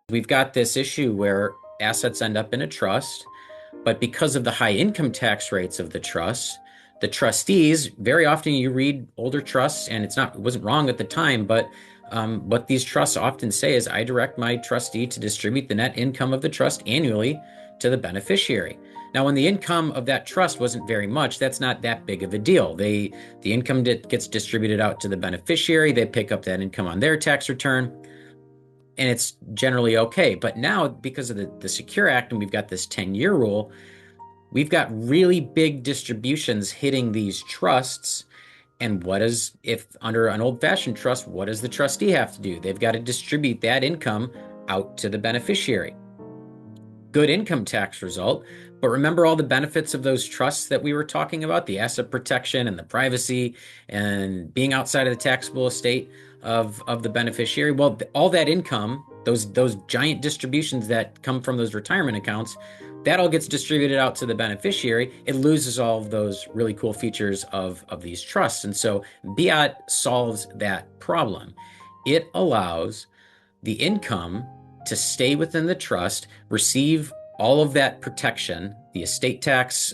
We've got this issue where assets end up in a trust, but because of the high income tax rates of the trust, the trustees, very often you read older trusts, and it wasn't wrong at the time, but what these trusts often say is, I direct my trustee to distribute the net income of the trust annually to the beneficiary. Now, when the income of that trust wasn't very much, that's not that big of a deal. The income that gets distributed out to the beneficiary, they pick up that income on their tax return, and it's generally okay. But now, because of the Secure Act, and we've got this 10-year rule, we've got really big distributions hitting these trusts. And if under an old-fashioned trust, what does the trustee have to do? They've got to distribute that income out to the beneficiary. Good income tax result. But remember all the benefits of those trusts that we were talking about, the asset protection and the privacy and being outside of the taxable estate of the beneficiary. Well, all that income, those giant distributions that come from those retirement accounts, that all gets distributed out to the beneficiary. It loses all of those really cool features of these trusts. And so BIAT solves that problem. It allows the income to stay within the trust, receive all of that protection, the estate tax,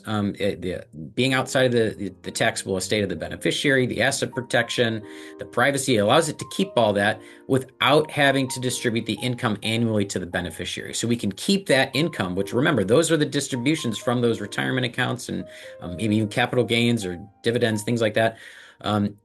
being outside of the taxable estate of the beneficiary, the asset protection, the privacy. It allows it to keep all that without having to distribute the income annually to the beneficiary. So we can keep that income, which, remember, those are the distributions from those retirement accounts, and maybe even capital gains or dividends, things like that.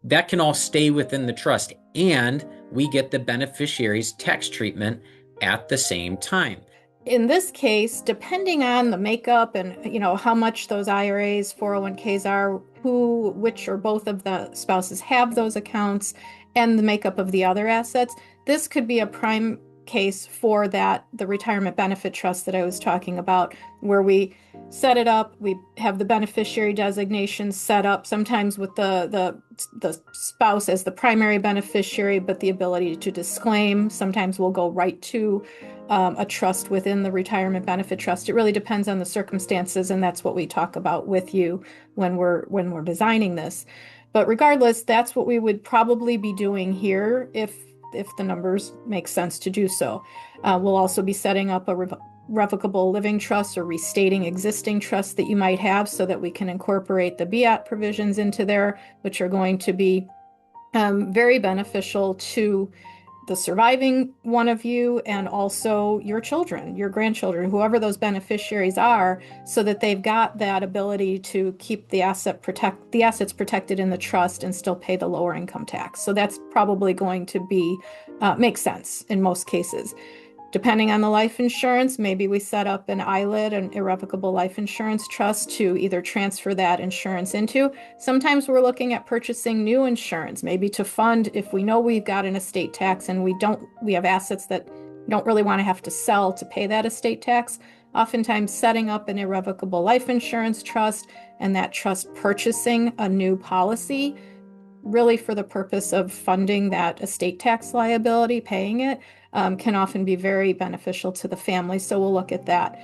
That can all stay within the trust, and we get the beneficiary's tax treatment at the same time. In this case, depending on the makeup and how much those IRAs, 401ks are, which or both of the spouses have those accounts, and the makeup of the other assets, this could be a prime case for the retirement benefit trust that I was talking about, where we set it up, we have the beneficiary designation set up, sometimes with the spouse as the primary beneficiary, but the ability to disclaim. Sometimes we'll go right to a trust within the retirement benefit trust. It really depends on the circumstances, and that's what we talk about with you when we're designing this. But regardless, that's what we would probably be doing here if the numbers make sense to do so. We'll also be setting up a revocable living trust or restating existing trusts that you might have, so that we can incorporate the BIAT provisions into there, which are going to be very beneficial to the surviving one of you, and also your children, your grandchildren, whoever those beneficiaries are, so that they've got that ability to keep the assets protected in the trust and still pay the lower income tax. So that's probably going to be make sense in most cases. Depending on the life insurance, maybe we set up an ILIT, an irrevocable life insurance trust, to either transfer that insurance into. Sometimes we're looking at purchasing new insurance, maybe to fund if we know we've got an estate tax and we have assets that don't really want to have to sell to pay that estate tax. Oftentimes setting up an irrevocable life insurance trust, and that trust purchasing a new policy, really for the purpose of funding that estate tax liability, paying it, can often be very beneficial to the family. So we'll look at that.